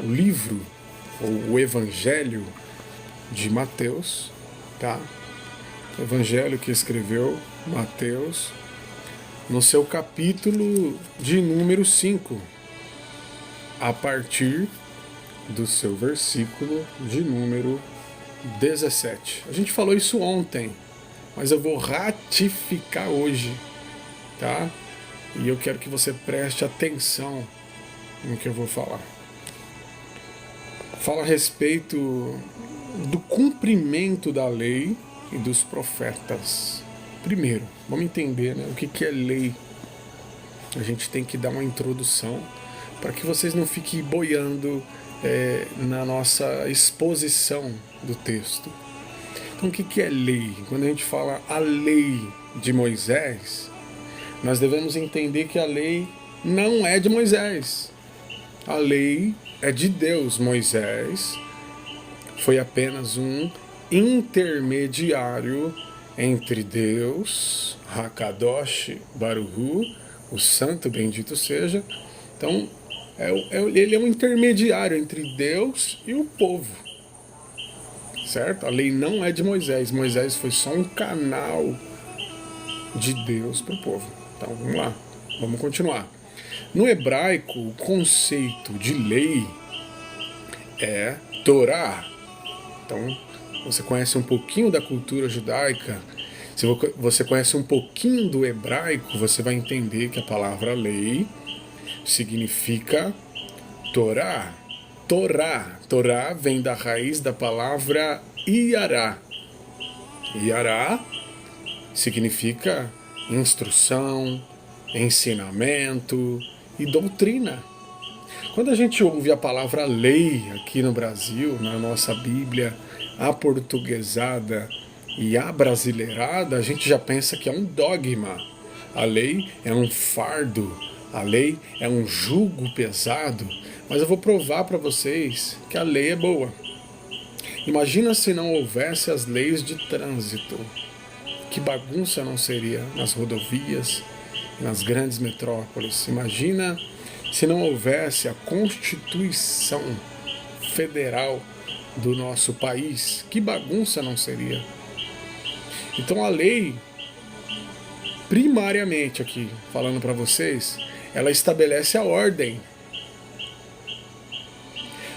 o livro, ou o Evangelho de Mateus, tá? O Evangelho que escreveu Mateus, no seu capítulo de número 5, a partir do seu versículo de número 17. A gente falou isso ontem, mas eu vou ratificar hoje, tá? E eu quero que você preste atenção no que eu vou falar. Fala a respeito do cumprimento da lei e dos profetas. Primeiro, vamos entender, né, o que é lei. A gente tem que dar uma introdução para que vocês não fiquem boiando na nossa exposição do texto. Então, o que é lei? Quando a gente fala a lei de Moisés, nós devemos entender que a lei não é de Moisés. A lei é de Deus. Moisés foi apenas um intermediário entre Deus, Hakadosh Baruhu, o santo bendito seja. Então, ele é um intermediário entre Deus e o povo. Certo? A lei não é de Moisés. Moisés foi só um canal de Deus para o povo. Então, vamos lá. Vamos continuar. No hebraico, o conceito de lei é Torá. Então, você conhece um pouquinho da cultura judaica, se você conhece um pouquinho do hebraico, você vai entender que a palavra lei significa Torá. Torá. Torá vem da raiz da palavra Iará. Iará significa instrução, ensinamento e doutrina. Quando a gente ouve a palavra lei aqui no Brasil, na nossa Bíblia aportuguesada e abrasileirada, a gente já pensa que é um dogma. A lei é um fardo, a lei é um jugo pesado. Mas eu vou provar para vocês que a lei é boa. Imagina se não houvesse as leis de trânsito. Que bagunça não seria nas rodovias, nas grandes metrópoles. Imagina se não houvesse a Constituição Federal do nosso país. Que bagunça não seria. Então a lei, primariamente aqui, falando para vocês, ela estabelece a ordem.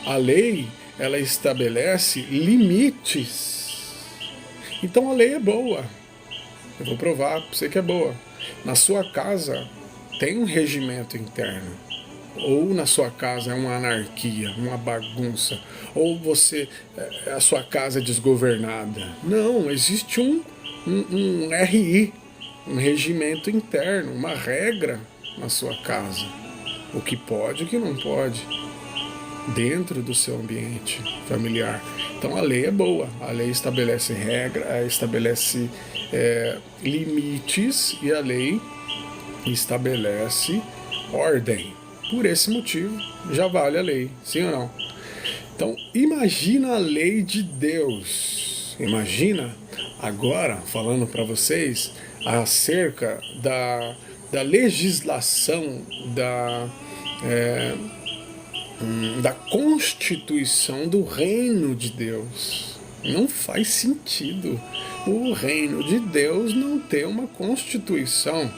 A lei, ela estabelece limites. Então a lei é boa. Eu vou provar para você que é boa. Na sua casa tem um regimento interno. Ou na sua casa é uma anarquia, uma bagunça. Ou a sua casa é desgovernada. Não, existe um RI, um regimento interno, uma regra na sua casa. O que pode e o que não pode. Dentro do seu ambiente familiar. Então a lei é boa. A lei estabelece regra, estabelece limites e a lei estabelece ordem. Por esse motivo, já vale a lei, sim ou não? Então, imagina a lei de Deus. Imagina, agora, falando para vocês, acerca da legislação, da constituição do reino de Deus. Não faz sentido o reino de Deus não ter uma constituição.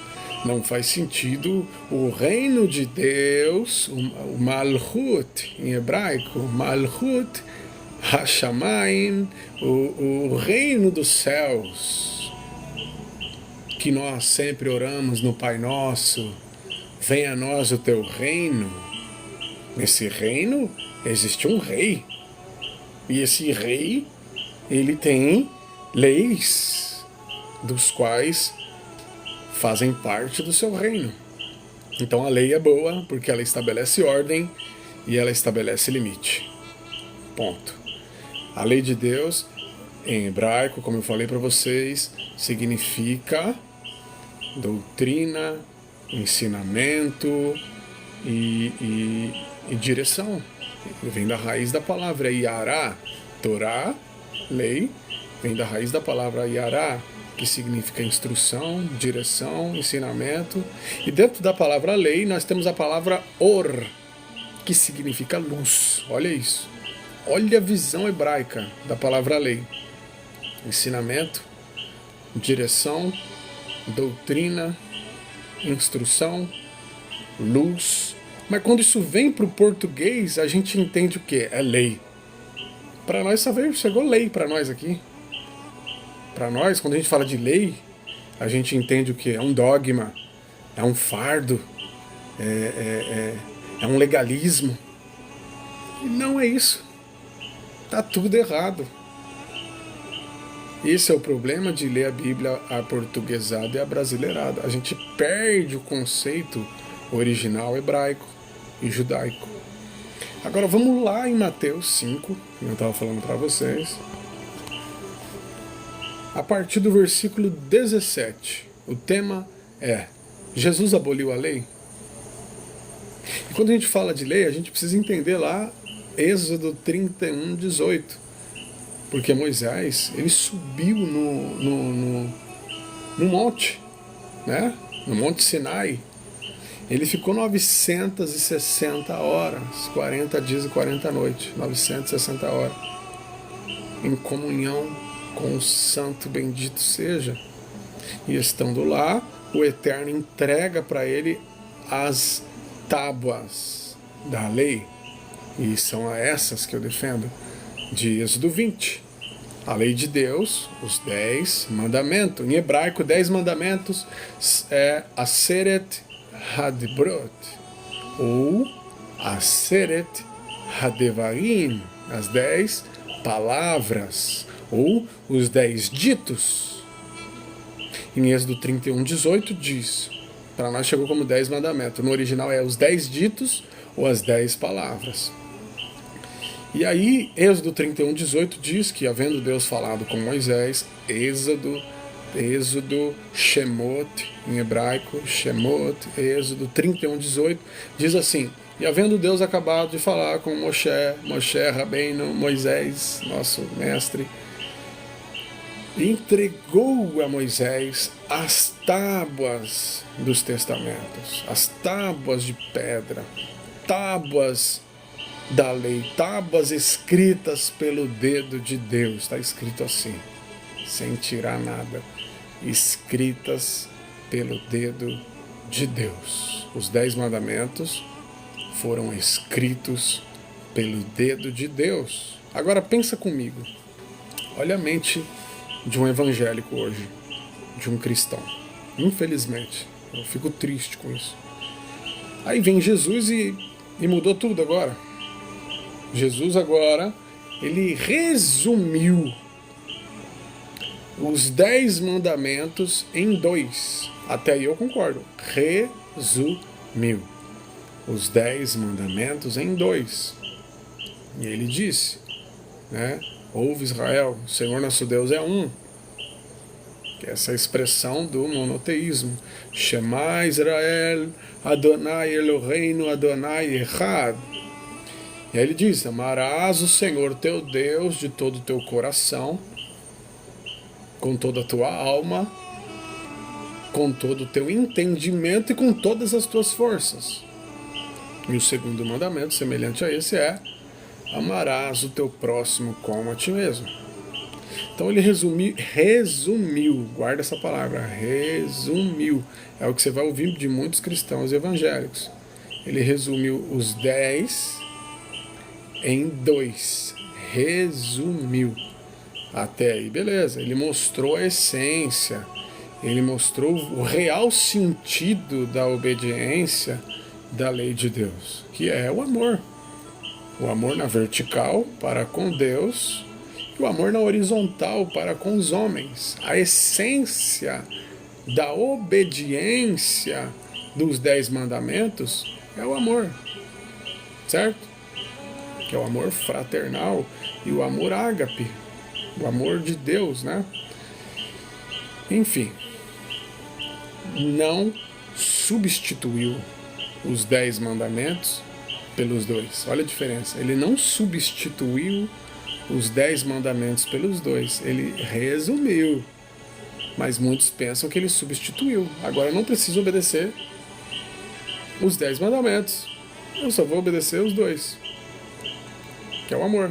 Não faz sentido o reino de Deus, o Malchut em hebraico, Malchut Hashamayim, o reino dos céus, que nós sempre oramos no Pai Nosso, venha a nós o teu reino. Nesse reino existe um rei, e esse rei, ele tem leis, dos quais fazem parte do seu reino. Então a lei é boa porque ela estabelece ordem e ela estabelece limite. Ponto. A lei de Deus, em hebraico, como eu falei para vocês, significa doutrina, ensinamento e direção. Vem da raiz da palavra Yará, Torá, lei, vem da raiz da palavra Yará, que significa instrução, direção, ensinamento. E dentro da palavra lei nós temos a palavra or, que significa luz. Olha isso. Olha a visão hebraica da palavra lei. Ensinamento, direção, doutrina, instrução, luz. Mas quando isso vem para o português, a gente entende o que? É lei. Para nós só chegou lei para nós aqui. Para nós, quando a gente fala de lei, a gente entende o que? É um dogma, é um fardo, é um legalismo. E não é isso. Tá tudo errado. Esse é o problema de ler a Bíblia aportuguesada e abrasileirada. A gente perde o conceito original hebraico e judaico. Agora vamos lá em Mateus 5, que eu estava falando para vocês. A partir do versículo 17. O tema é: Jesus aboliu a lei? E quando a gente fala de lei, a gente precisa entender lá Êxodo 31, 18. Porque Moisés, ele subiu no monte, né? No Monte Sinai. Ele ficou 960 horas, 40 dias e 40 noites, 960 horas, em comunhão com o Santo bendito seja. E estando lá, o Eterno entrega para ele as tábuas da lei. E são essas que eu defendo. De Êxodo 20, a lei de Deus, os 10 mandamentos. Em hebraico, 10 mandamentos é Aseret Hadbrot, ou Aseret Hadevarim, as 10 palavras, ou os 10 ditos. Em Êxodo 31, 18 diz, para nós chegou como 10 mandamentos. No original é os 10 ditos ou as 10 palavras. E aí, Êxodo 31, 18 diz que, havendo Deus falado com Moisés, Êxodo, Shemot, em hebraico, Shemot, Êxodo 31, 18, diz assim: e havendo Deus acabado de falar com Moshe Rabbeinu, Moisés, nosso mestre, entregou a Moisés as tábuas dos testamentos, as tábuas de pedra, tábuas da lei, tábuas escritas pelo dedo de Deus. Está escrito assim, sem tirar nada, escritas pelo dedo de Deus. Os 10 mandamentos foram escritos pelo dedo de Deus. Agora pensa comigo, olha a mente de um evangélico hoje, de um cristão. Infelizmente, eu fico triste com isso. Aí vem Jesus e mudou tudo agora. Jesus agora, ele resumiu os 10 mandamentos em 2. Até aí eu concordo. Resumiu os 10 mandamentos em 2. E ele disse, né? Ouve Israel, o Senhor nosso Deus é um. Que é essa expressão do monoteísmo. Shema Israel, Adonai Eloheinu, Adonai Echad. E aí ele diz, amarás o Senhor teu Deus de todo o teu coração, com toda a tua alma, com todo o teu entendimento e com todas as tuas forças. E o segundo mandamento, semelhante a esse, é amarás o teu próximo como a ti mesmo. Então ele resumiu, guarda essa palavra, resumiu. É o que você vai ouvir de muitos cristãos evangélicos. Ele resumiu os 10 em 2. Resumiu. Até aí, beleza. Ele mostrou a essência. Ele mostrou o real sentido da obediência da lei de Deus, que é o amor. O amor na vertical para com Deus e o amor na horizontal para com os homens. A essência da obediência dos 10 mandamentos é o amor, certo? Que é o amor fraternal e o amor ágape, o amor de Deus, né? Enfim, não substituiu os 10 mandamentos pelos 2. Olha a diferença. Ele não substituiu os 10 mandamentos pelos 2. Ele resumiu. Mas muitos pensam que ele substituiu. Agora eu não preciso obedecer os 10 mandamentos. eu só vou obedecer os dois, que é o amor.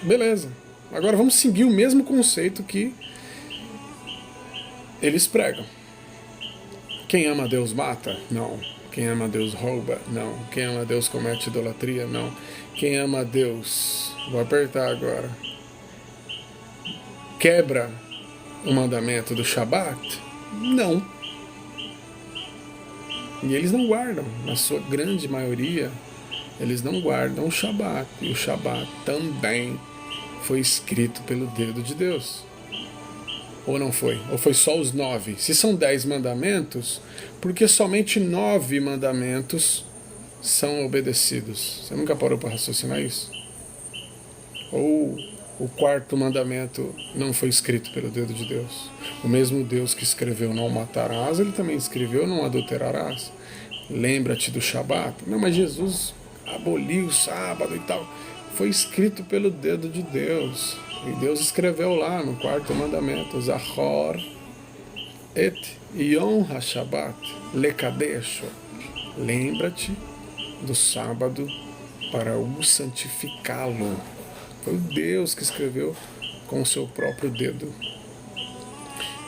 Beleza. Agora vamos seguir o mesmo conceito que eles pregam. Quem ama a Deus mata? Não. Quem ama a Deus rouba? Não. Quem ama a Deus comete idolatria? Não. Quem ama a Deus, vou apertar agora, quebra o mandamento do Shabat? Não. E eles não guardam, na sua grande maioria, eles não guardam o Shabat. E o Shabat também foi escrito pelo dedo de Deus. Ou não foi? Ou foi só os 9? Se são 10 mandamentos, por que somente 9 mandamentos são obedecidos? Você nunca parou para raciocinar isso? Ou o quarto mandamento não foi escrito pelo dedo de Deus? O mesmo Deus que escreveu não matarás, ele também escreveu não adulterarás. Lembra-te do Shabat? Não, mas Jesus aboliu o sábado e tal. Foi escrito pelo dedo de Deus. E Deus escreveu lá no quarto mandamento: Zachor et Yom HaShabbat lekadesho. Lembra-te do sábado para o santificá-lo. Foi Deus que escreveu com o seu próprio dedo.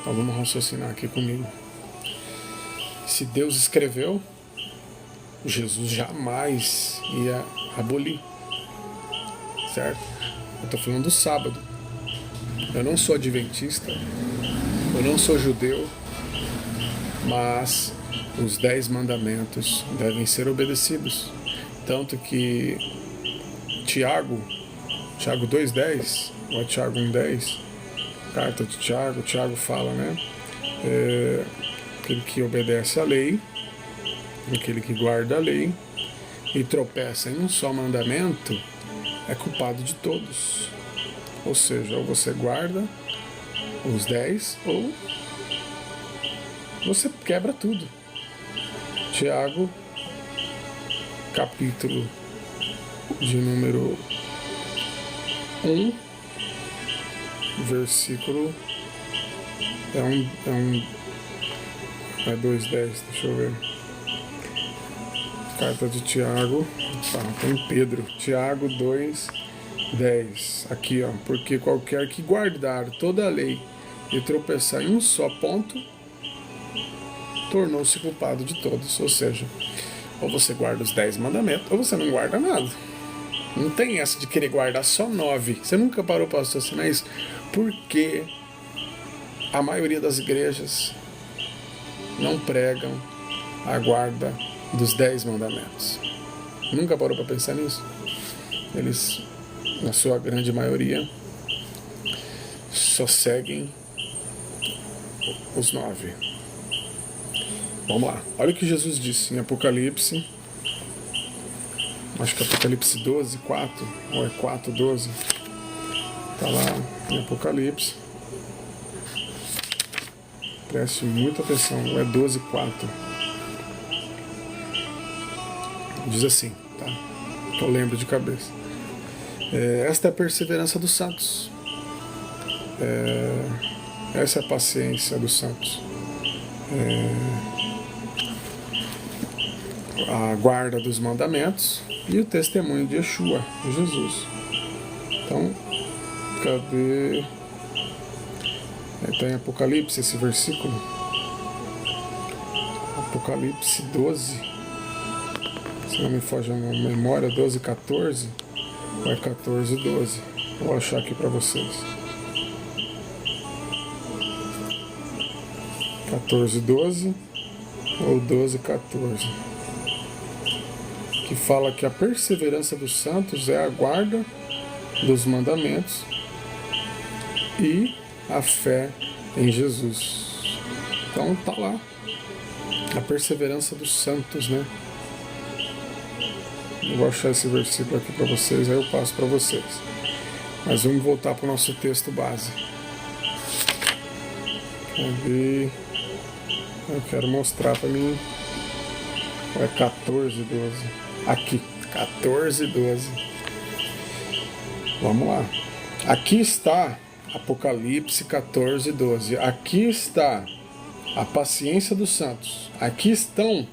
Então vamos raciocinar aqui comigo. Se Deus escreveu, Jesus jamais ia abolir. Certo? Eu estou falando do sábado. Eu não sou adventista, eu não sou judeu, mas os 10 mandamentos devem ser obedecidos. Tanto que Tiago 2,10, ou é Tiago 1,10, carta de Tiago fala, né? Aquele que obedece à lei, aquele que guarda a lei e tropeça em um só mandamento, é culpado de todos. Ou seja, ou você guarda os 10, ou você quebra tudo. Tiago, capítulo de número 1, versículo é 2,10, deixa eu ver. Carta de Tiago, tem Pedro, Tiago 2,10, aqui ó, porque qualquer que guardar toda a lei e tropeçar em um só ponto, tornou-se culpado de todos. Ou seja, ou você guarda os 10 mandamentos, ou você não guarda nada. Não tem essa de querer guardar só 9. Você nunca parou para raciocinar isso? Porque a maioria das igrejas não pregam a guarda dos 10 mandamentos. Nunca parou para pensar nisso? Eles, na sua grande maioria, só seguem os 9. Vamos lá. Olha o que Jesus disse em Apocalipse. Acho que é Apocalipse 12, 4, ou é 4, 12. Está lá em Apocalipse. Preste muita atenção, ou é 12, 4. Diz assim, tá? Que eu lembro de cabeça. Esta é a perseverança dos santos. Essa é a paciência dos santos. A guarda dos mandamentos e o testemunho de Yeshua, de Jesus. Então, cadê? Está em Apocalipse esse versículo. Apocalipse 12. Se não me foge a memória, 12, 14. Ou é 14, 12. Vou achar aqui para vocês. 14, 12 ou 12, 14. Que fala que a perseverança dos santos é a guarda dos mandamentos e a fé em Jesus. Então tá lá a perseverança dos santos, né? Eu vou achar esse versículo aqui para vocês, aí eu passo para vocês. Mas vamos voltar para o nosso texto base. Cadê? Eu quero mostrar para mim. É 14, 12. Aqui, 14, 12. Vamos lá. Aqui está Apocalipse 14, 12. Aqui está a paciência dos santos. Aqui estão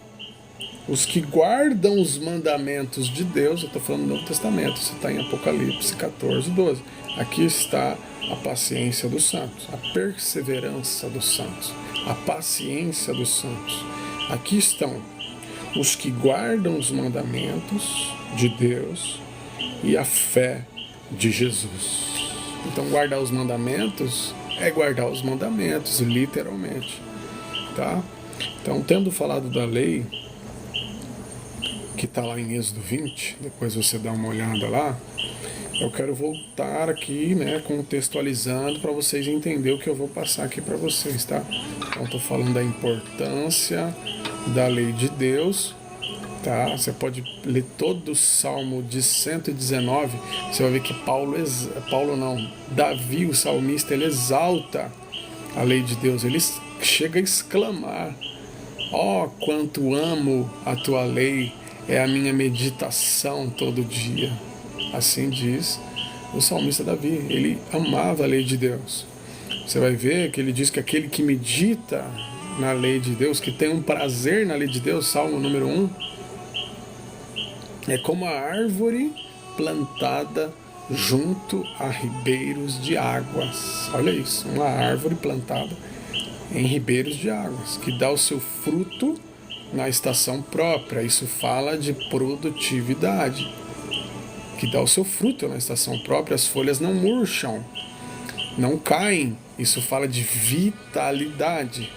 Os que guardam os mandamentos de Deus, eu estou falando do Novo Testamento, isso está em Apocalipse 14, 12. Aqui está a paciência dos santos, a perseverança dos santos, a paciência dos santos. Aqui estão os que guardam os mandamentos de Deus e a fé de Jesus. Então, guardar os mandamentos é guardar os mandamentos, literalmente. Tá? Então, tendo falado da lei, que está lá em Êxodo 20, depois você dá uma olhada lá, eu quero voltar aqui, né, contextualizando para vocês entenderem o que eu vou passar aqui para vocês, tá? Então, estou falando da importância da lei de Deus, tá? Você pode ler todo o Salmo de 119, você vai ver que Davi, o salmista, ele exalta a lei de Deus, ele chega a exclamar: ó, quanto amo a tua lei, é a minha meditação todo dia. Assim diz o salmista Davi, ele amava a lei de Deus. Você vai ver que ele diz que aquele que medita na lei de Deus, que tem um prazer na lei de Deus, Salmo número 1, é como a árvore plantada junto a ribeiros de águas. Olha isso, uma árvore plantada em ribeiros de águas, que dá o seu fruto na estação própria. Isso fala de produtividade, que dá o seu fruto na estação própria, as folhas não murcham, não caem. Isso fala de vitalidade.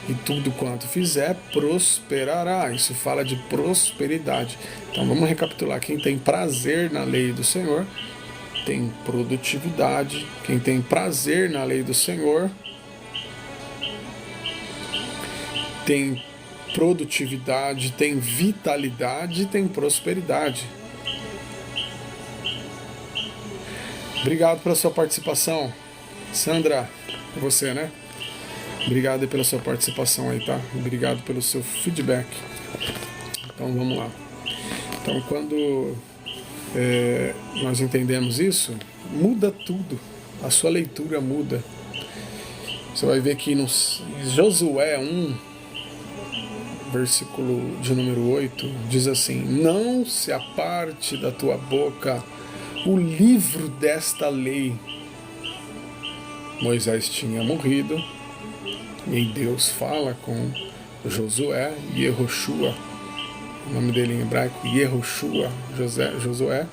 E tudo quanto fizer prosperará. Isso fala de prosperidade. Então vamos recapitular. Quem tem prazer na lei do Senhor tem produtividade. Quem tem prazer na lei do Senhor tem produtividade, tem vitalidade, tem prosperidade. Obrigado pela sua participação. Sandra, você, né? Obrigado aí pela sua participação aí, tá? Obrigado pelo seu feedback. Então vamos lá. Então quando nós entendemos isso, muda tudo. A sua leitura muda. Você vai ver que no Josué 1, versículo de número 8, diz assim: não se aparte da tua boca o livro desta lei. Moisés tinha morrido e Deus fala com Josué, Yehoshua, o nome dele em hebraico, Yehoshua, Josué,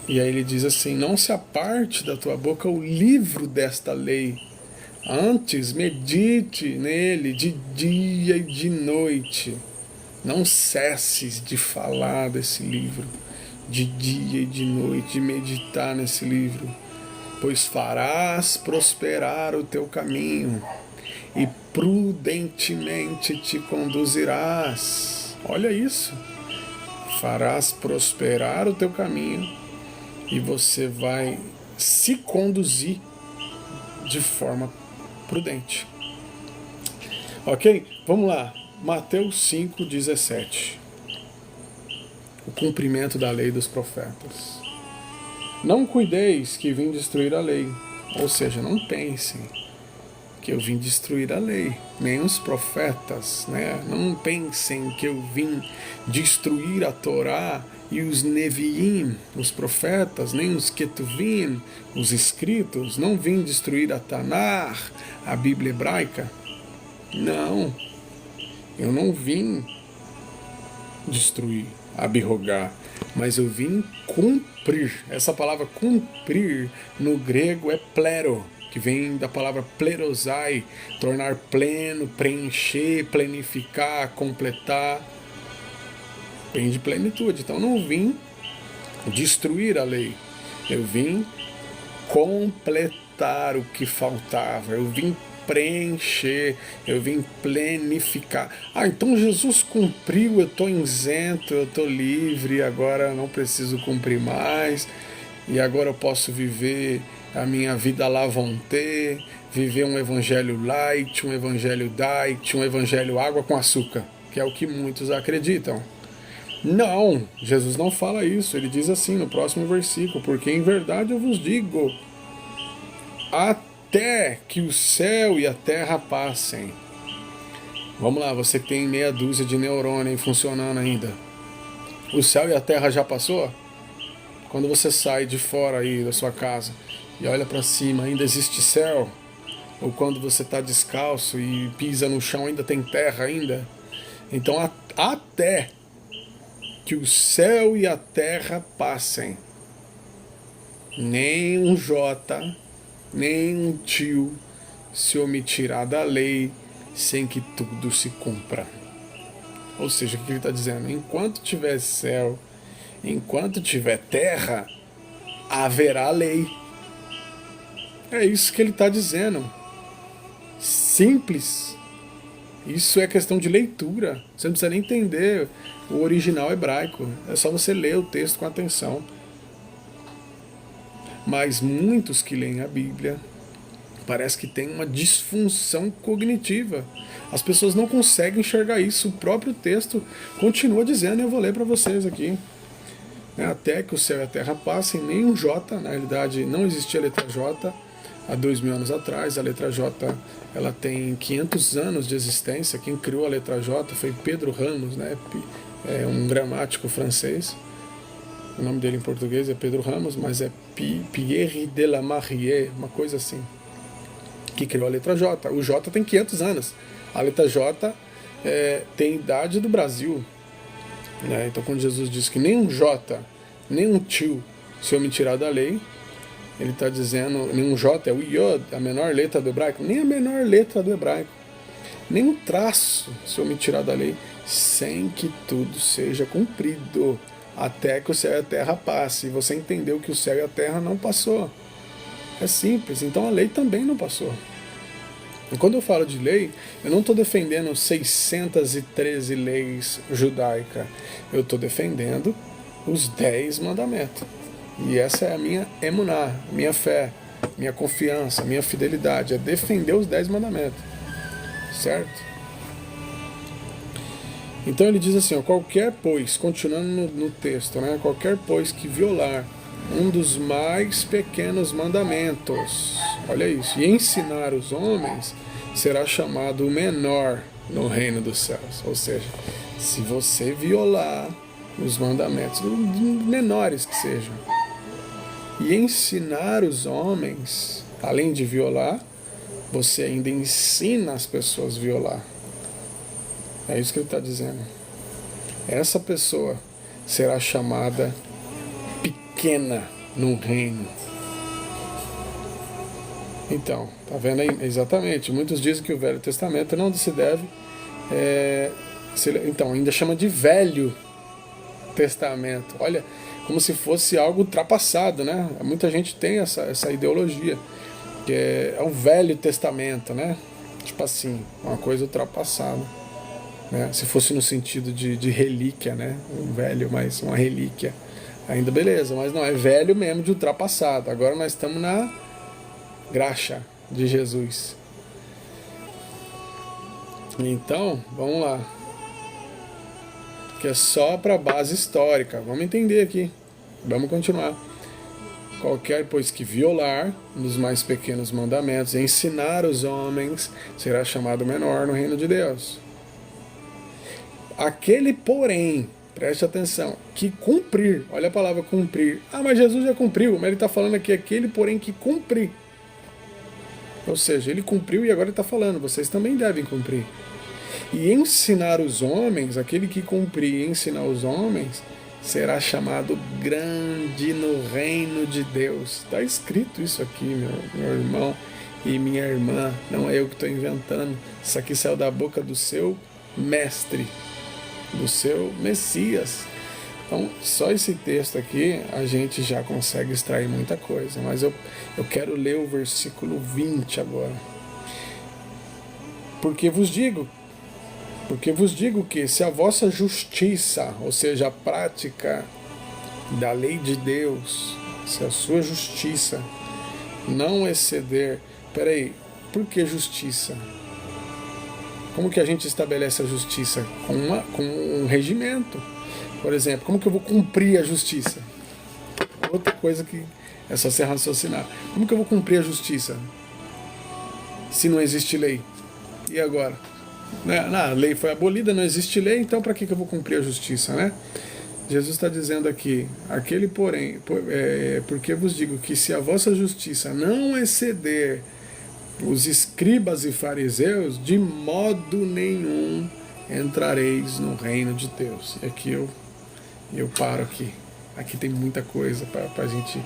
e aí ele diz assim: não se aparte da tua boca o livro desta lei, antes medite nele de dia e de noite, não cesses de falar desse livro, de dia e de noite, de meditar nesse livro, pois farás prosperar o teu caminho e prudentemente te conduzirás. Olha isso. Farás prosperar o teu caminho e você vai se conduzir de forma prudente. Ok? Vamos lá. Mateus 5,17. O cumprimento da lei dos profetas. Não cuideis que vim destruir a lei. Ou seja, não pensem que eu vim destruir a lei, nem os profetas, né? Não pensem que eu vim destruir a Torá e os Neviim, os profetas, nem os Ketuvim, os escritos. Não vim destruir a Tanar, a Bíblia hebraica. Não, eu não vim destruir, abrogar, mas eu vim cumprir. Essa palavra cumprir no grego é plero, que vem da palavra plerosai, tornar pleno, preencher, planificar, completar. Vem de plenitude. Então eu não vim destruir a lei, eu vim completar o que faltava, eu vim preencher, eu vim planificar. Então Jesus cumpriu, eu estou isento, eu estou livre, agora não preciso cumprir mais, e agora eu posso viver a minha vida lá vão ter, viver um evangelho light, um evangelho diet, um evangelho água com açúcar, que é o que muitos acreditam. Não, Jesus não fala isso. Ele diz assim no próximo versículo: porque em verdade eu vos digo, até que o céu e a terra passem, Vamos lá, você que tem meia dúzia de neurônio aí funcionando ainda. O céu e a terra já passou? Quando você sai de fora aí da sua casa e olha para cima, ainda existe céu? Ou quando você está descalço e pisa no chão, ainda tem terra ainda? Então até que o céu e a terra passem, nem um jota, nem um tio se omitirá da lei sem que tudo se cumpra. Ou seja, o que ele está dizendo? Enquanto tiver céu, enquanto tiver terra, haverá lei. É isso que ele está dizendo. Simples. Isso é questão de leitura. Você não precisa nem entender o original hebraico. É só você ler o texto com atenção. Mas muitos que leem a Bíblia parece que tem uma disfunção cognitiva. As pessoas não conseguem enxergar isso. O próprio texto continua dizendo, e eu vou ler para vocês aqui. Até que o céu e a terra passem, nem um J, na realidade não existia a letra J há 2000 anos atrás. A letra J ela tem 500 anos de existência. Quem criou a letra J foi Pedro Ramos, né? É um gramático francês. O nome dele em português é Pedro Ramos, mas é Pierre de la Marrière, uma coisa assim, que criou a letra J. O J tem 500 anos. A letra J tem idade do Brasil. Né? Então, quando Jesus diz que nem um J, nem um tio se omitirá da lei, ele está dizendo, nem um J é o Yod, a menor letra do hebraico, nem a menor letra do hebraico, nem um traço se omitirá da lei, sem que tudo seja cumprido, até que o céu e a terra passe. E você entendeu que o céu e a terra não passou. É simples, então a lei também não passou. E quando eu falo de lei, eu não estou defendendo 613 leis judaicas. Eu estou defendendo os 10 mandamentos. E essa é a minha emuná, minha fé, minha confiança, minha fidelidade. É defender os 10 mandamentos. Certo? Então ele diz assim, ó, qualquer pois, continuando no texto, né, qualquer pois que violar um dos mais pequenos mandamentos, olha isso, e ensinar os homens, será chamado o menor no reino dos céus. Ou seja, se você violar os mandamentos, menores que sejam, e ensinar os homens, além de violar, você ainda ensina as pessoas a violar. É isso que ele está dizendo. Essa pessoa será chamada pequena no reino. Então, tá vendo aí? Exatamente. Muitos dizem que o Velho Testamento não se deve. Então, ainda chama de Velho Testamento. Olha, como se fosse algo ultrapassado, né? Muita gente tem essa ideologia, que é o Velho Testamento, né? Tipo assim, uma coisa ultrapassada. Né? Se fosse no sentido de relíquia, né? Um velho, mas uma relíquia, ainda beleza, mas não, é velho mesmo, de ultrapassado. Agora nós estamos na graxa de Jesus. Então, vamos lá, que é só para base histórica. Vamos entender aqui, vamos continuar. Qualquer, pois, que violar um dos mais pequenos mandamentos e ensinar os homens, será chamado menor no reino de Deus. Aquele, porém, preste atenção, que cumprir, olha a palavra cumprir. Ah, mas Jesus já cumpriu, mas ele está falando aqui, aquele, porém, que cumprir. Ou seja, ele cumpriu e agora ele está falando, vocês também devem cumprir. E ensinar os homens, aquele que cumprir e ensinar os homens, será chamado grande no reino de Deus. Está escrito isso aqui, meu irmão e minha irmã, não é eu que estou inventando. Isso aqui saiu da boca do seu mestre, do seu Messias. Então, só esse texto aqui a gente já consegue extrair muita coisa, mas eu quero ler o versículo 20 agora. Porque vos digo que se a vossa justiça, ou seja, a prática da lei de Deus, se a sua justiça não exceder... Peraí, por que justiça? Como que a gente estabelece a justiça? Com um regimento. Por exemplo, como que eu vou cumprir a justiça? Outra coisa que é só se raciocinar. Como que eu vou cumprir a justiça se não existe lei? E agora? né? A lei foi abolida, não existe lei, então para que eu vou cumprir a justiça, né? Jesus está dizendo aqui, porque vos digo que se a vossa justiça não exceder os escribas e fariseus, de modo nenhum entrareis no reino de Deus. E aqui eu paro aqui. Aqui tem muita coisa para a gente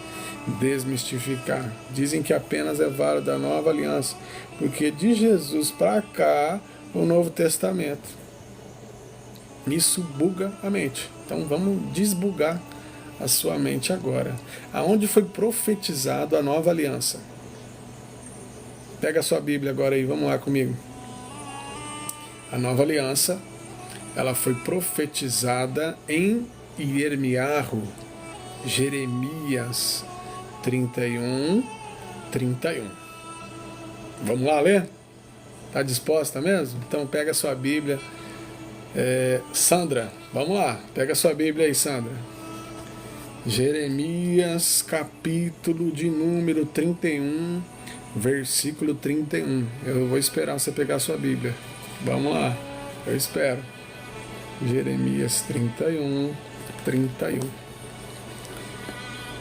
desmistificar. Dizem que apenas é válida a nova aliança, porque de Jesus para cá, o Novo Testamento. Isso buga a mente. Então vamos desbugar a sua mente agora. Aonde foi profetizado a nova aliança? Pega a sua Bíblia agora aí, vamos lá comigo. A nova aliança, ela foi profetizada em Jeremias 31. Vamos lá ler? Está disposta mesmo? Então pega a sua Bíblia. Sandra, vamos lá. Pega a sua Bíblia aí, Sandra. Jeremias, capítulo de número 31, versículo 31. Eu vou esperar você pegar a sua Bíblia. Vamos lá. Eu espero. Jeremias 31.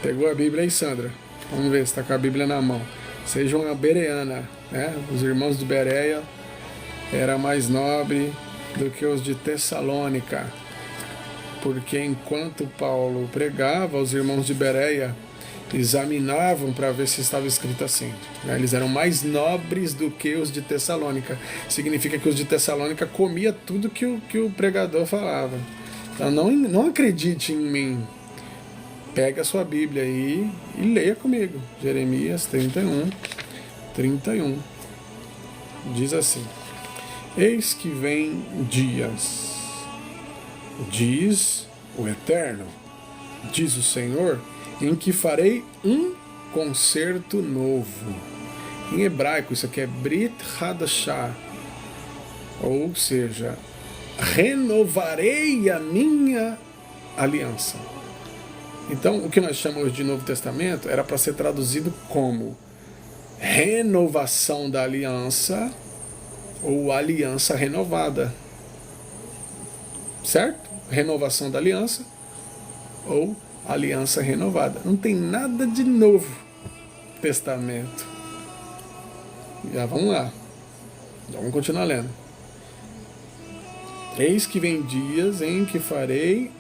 Pegou a Bíblia aí, Sandra? Vamos ver se está com a Bíblia na mão. Seja uma bereana, né? Os irmãos de Bereia era mais nobre do que os de Tessalônica, porque enquanto Paulo pregava, os irmãos de Bereia examinavam para ver se estava escrito assim. Eles eram mais nobres do que os de Tessalônica. Significa que os de Tessalônica comia tudo que o pregador falava. Então não acredite em mim. Pega a sua Bíblia aí e leia comigo. Jeremias 31. Diz assim: eis que vem dias, diz o Eterno, diz o Senhor, em que farei um concerto novo. Em hebraico, isso aqui é Brit Hadashah, ou seja, renovarei a minha aliança. Então, o que nós chamamos de Novo Testamento era para ser traduzido como renovação da aliança ou aliança renovada. Certo? Renovação da aliança ou aliança renovada. Não tem nada de Novo Testamento. Já vamos lá. Vamos continuar lendo. Eis que vem dias em que farei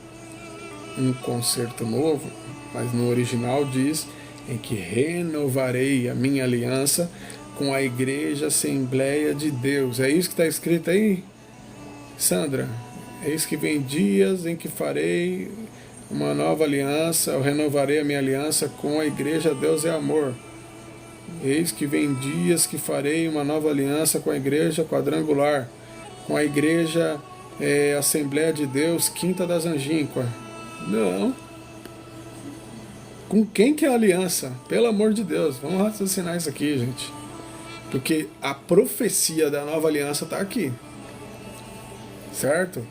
um concerto novo, mas no original diz em que renovarei a minha aliança com a Igreja Assembleia de Deus. É isso que está escrito aí, Sandra? Eis que vem dias em que farei uma nova aliança, eu renovarei a minha aliança com a Igreja Deus é Amor. Eis que vem dias que farei uma nova aliança com a Igreja Quadrangular, com a Igreja Assembleia de Deus, Quinta das Angíncua. Não. Com quem que é a aliança? Pelo amor de Deus, vamos raciocinar isso aqui, gente. Porque a profecia da nova aliança está aqui. Certo?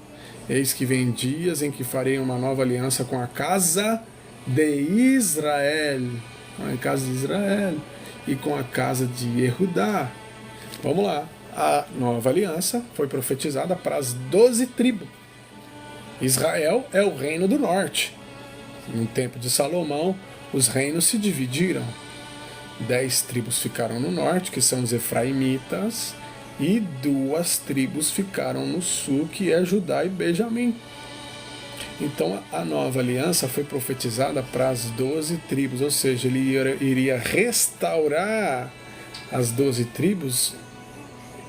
Eis que vem dias em que farei uma nova aliança com a casa de Israel. Com a casa de Israel e com a casa de Yehudá. Vamos lá. A nova aliança foi profetizada para as 12 tribos. Israel é o reino do norte. No tempo de Salomão, os reinos se dividiram. 10 tribos ficaram no norte, que são os efraimitas, e 2 tribos ficaram no sul, que é Judá e Benjamim. Então a nova aliança foi profetizada para as 12 tribos, ou seja, ele iria restaurar as 12 tribos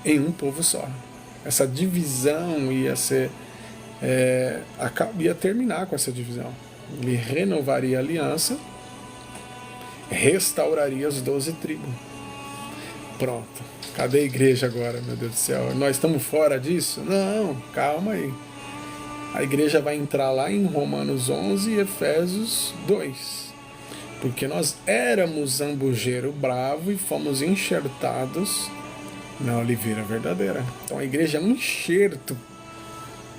em um povo só. Essa divisão ia terminar com essa divisão. Ele renovaria a aliança, restauraria as 12 tribos. Pronto. Cadê a igreja agora, meu Deus do céu? Nós estamos fora disso? Não, calma aí. A igreja vai entrar lá em Romanos 11 e Efésios 2. Porque nós éramos zambujeiro bravo e fomos enxertados na oliveira verdadeira. Então a igreja é um enxerto.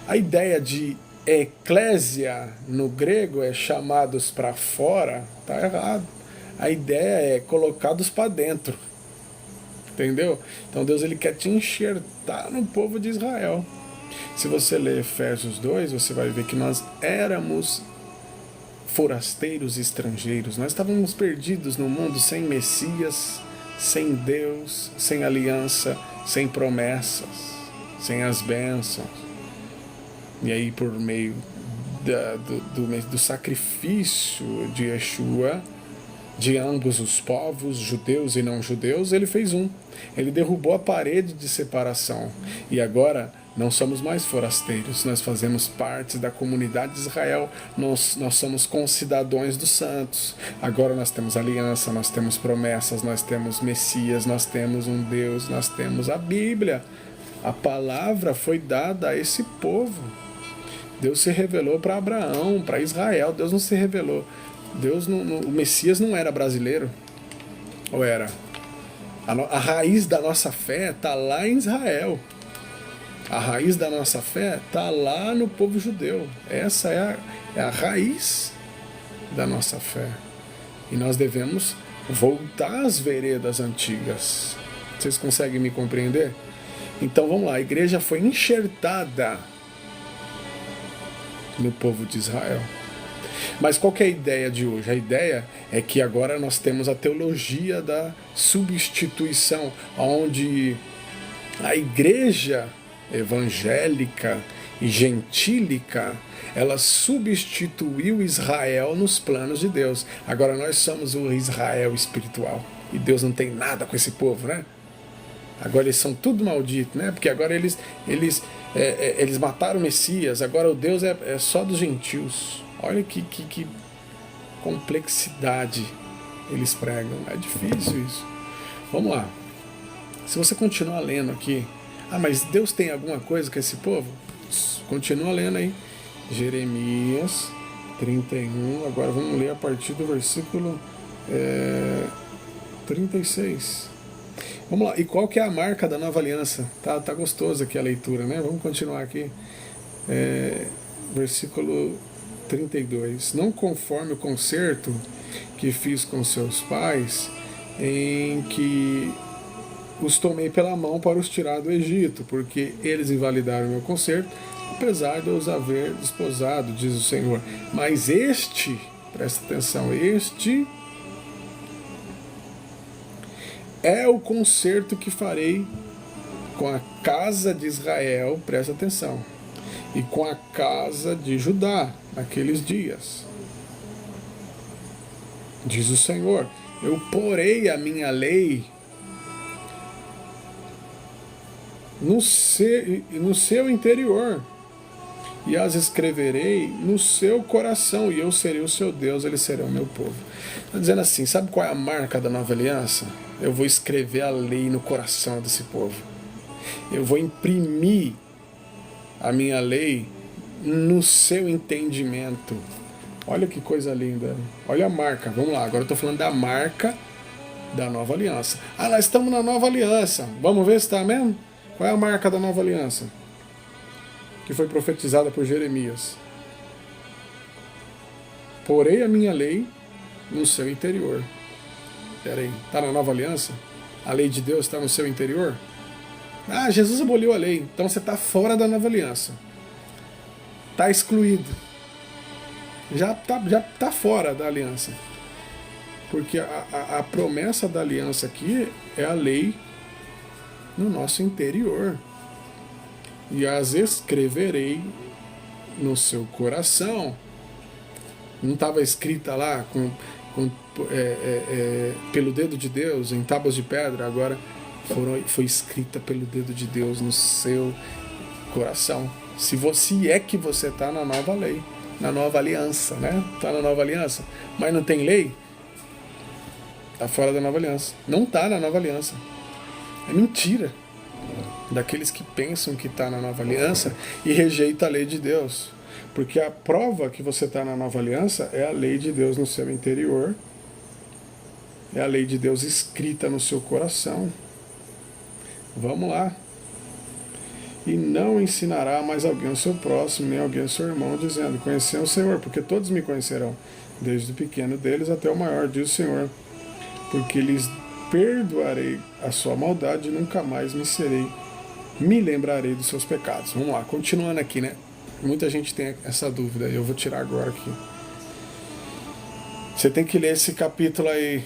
A ideia de eclésia no grego é chamados para fora, tá errado. A ideia é colocados para dentro. Entendeu? Então Deus ele quer te enxertar no povo de Israel. Se você ler Efésios 2, você vai ver que nós éramos forasteiros e estrangeiros. Nós estávamos perdidos no mundo sem Messias, sem Deus, sem aliança, sem promessas, sem as bênçãos. E aí, por meio do sacrifício de Yeshua, de ambos os povos, judeus e não judeus, ele fez um. Ele derrubou a parede de separação. E agora não somos mais forasteiros, nós fazemos parte da comunidade de Israel, nós somos concidadãos dos santos. Agora nós temos aliança, nós temos promessas, nós temos Messias, nós temos um Deus, nós temos a Bíblia. A palavra foi dada a esse povo. Deus se revelou para Abraão, para Israel. Deus não se revelou. O Messias não era brasileiro? Ou era? A raiz da nossa fé está lá em Israel. A raiz da nossa fé está lá no povo judeu. Essa é a raiz da nossa fé. E nós devemos voltar às veredas antigas. Vocês conseguem me compreender? Então vamos lá, a igreja foi enxertada no povo de Israel. Mas qual que é a ideia de hoje? A ideia é que agora nós temos a teologia da substituição, onde a igreja evangélica e gentílica, ela substituiu Israel nos planos de Deus. Agora nós somos o Israel espiritual. E Deus não tem nada com esse povo, né? Agora eles são tudo malditos, né? Porque agora eles mataram o Messias, agora o Deus é só dos gentios. Olha que complexidade eles pregam. É difícil isso. Vamos lá. Se você continuar lendo aqui, mas Deus tem alguma coisa com esse povo? Continua lendo aí. Jeremias 31. Agora vamos ler a partir do versículo 36. Vamos lá. E qual que é a marca da nova aliança? Tá gostoso aqui a leitura, né? Vamos continuar aqui. Versículo 32. Não conforme o concerto que fiz com seus pais, em que os tomei pela mão para os tirar do Egito, porque eles invalidaram o meu concerto, apesar de eu os haver desposado, diz o Senhor. Mas este, presta atenção, este é o concerto que farei com a casa de Israel, presta atenção, e com a casa de Judá, naqueles dias. Diz o Senhor, eu porei a minha lei no seu interior, e as escreverei no seu coração, e eu serei o seu Deus, eles serão o meu povo. Está dizendo assim, sabe qual é a marca da nova aliança? Eu vou escrever a lei no coração desse povo. Eu vou imprimir a minha lei no seu entendimento. Olha que coisa linda. Olha a marca. Vamos lá, agora eu estou falando da marca da nova aliança. Nós estamos na nova aliança. Vamos ver se está mesmo? Qual é a marca da nova aliança? Que foi profetizada por Jeremias. Porei a minha lei no seu interior. Espera aí, está na nova aliança? A lei de Deus está no seu interior? Jesus aboliu a lei, então você está fora da nova aliança. Está excluído. Já tá fora da aliança. Porque a promessa da aliança aqui é a lei no nosso interior. E as escreverei no seu coração. Não estava escrita lá pelo dedo de Deus em tábuas de pedra, agora foi escrita pelo dedo de Deus no seu coração. Se é que você está na nova lei, na nova aliança, né? Está na nova aliança, mas não tem lei, está fora da nova aliança. Não está na nova aliança. É mentira daqueles que pensam que está na nova aliança e rejeita a lei de Deus. Porque a prova que você está na nova aliança é a lei de Deus no seu interior, é a lei de Deus escrita no seu coração. Vamos lá. E não ensinará mais alguém ao seu próximo, nem alguém ao seu irmão, dizendo, conhecei o Senhor, porque todos me conhecerão, desde o pequeno deles até o maior, diz o Senhor, porque lhes perdoarei a sua maldade e nunca mais me lembrarei dos seus pecados. Vamos lá, continuando aqui, né? Muita gente tem essa dúvida e eu vou tirar agora aqui. Você tem que ler esse capítulo aí,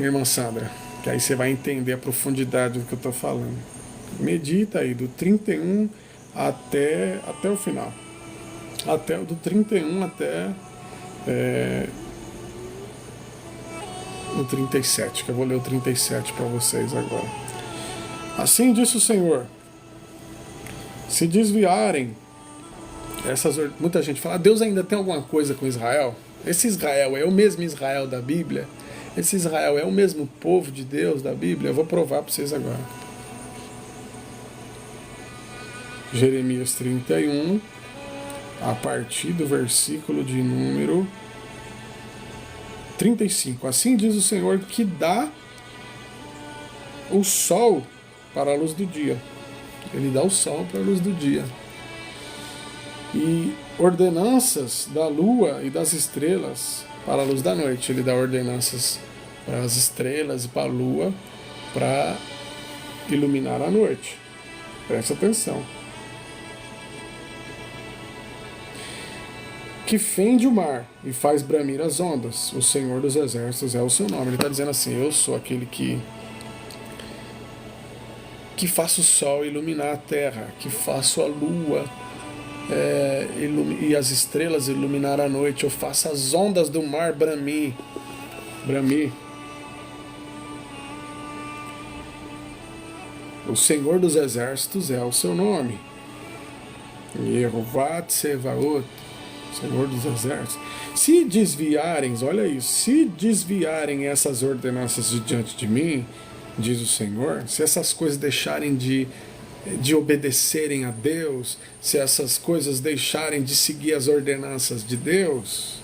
irmã Sandra, que aí você vai entender a profundidade do que eu estou falando. Medita aí, do 31 até o final. Do 31 até o 37, que eu vou ler o 37 para vocês agora. Assim disse o Senhor: se desviarem muita gente fala, Deus ainda tem alguma coisa com Israel? Esse Israel é o mesmo Israel da Bíblia? Esse Israel é o mesmo povo de Deus da Bíblia? Eu vou provar para vocês agora. Jeremias 31, a partir do versículo de número 35. Assim diz o Senhor que dá o sol para a luz do dia. Ele dá o sol para a luz do dia. E ordenanças da lua e das estrelas para a luz da noite. Ele dá ordenanças para as estrelas e para a lua para iluminar a noite. Presta atenção. Que fende o mar e faz bramir as ondas. O Senhor dos Exércitos é o seu nome. Ele está dizendo assim, eu sou aquele que faço o sol iluminar a terra, que faço a lua e as estrelas iluminar a noite. Eu faço as ondas do mar bramir. O Senhor dos Exércitos é o seu nome. Yehová Tsevaot, Senhor dos Exércitos. Se desviarem, olha isso, se desviarem essas ordenanças de diante de mim, diz o Senhor, se essas coisas deixarem de obedecerem a Deus, se essas coisas deixarem de seguir as ordenanças de Deus,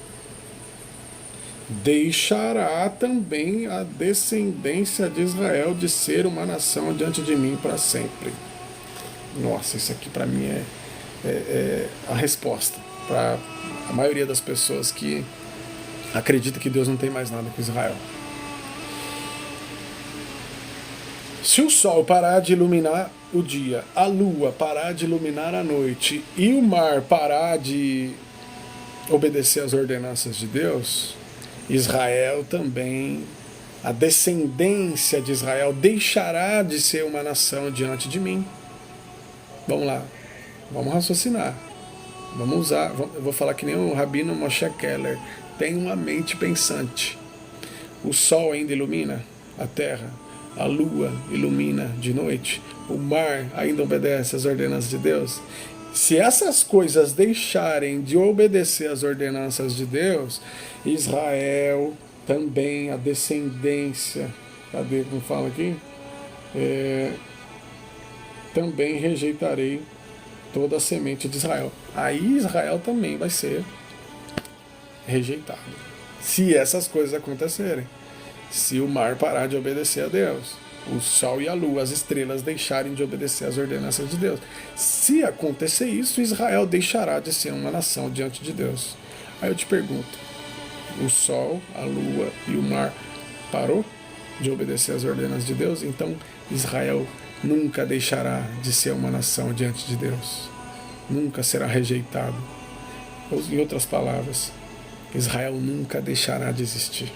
deixará também a descendência de Israel de ser uma nação diante de mim para sempre. Nossa, isso aqui para mim é a resposta para a maioria das pessoas que acredita que Deus não tem mais nada com Israel. Se o sol parar de iluminar o dia, a lua parar de iluminar a noite e o mar parar de obedecer às ordenanças de Deus, Israel também, a descendência de Israel deixará de ser uma nação diante de mim. Vamos lá, vamos raciocinar. Vamos usar, eu vou falar que nem o Rabino Moshe Keller, tem uma mente pensante. O sol ainda ilumina a terra, a lua ilumina de noite, o mar ainda obedece às ordenanças de Deus. Se essas coisas deixarem de obedecer às ordenanças de Deus, Israel também, a descendência, cadê como fala aqui? Também rejeitarei toda a semente de Israel. Aí Israel também vai ser rejeitado. Se essas coisas acontecerem. Se o mar parar de obedecer a Deus, o sol e a lua, as estrelas deixarem de obedecer às ordenanças de Deus. Se acontecer isso, Israel deixará de ser uma nação diante de Deus. Aí eu te pergunto, o sol, a lua e o mar parou de obedecer às ordenanças de Deus? Então Israel nunca deixará de ser uma nação diante de Deus. Nunca será rejeitado. Ou, em outras palavras, Israel nunca deixará de existir.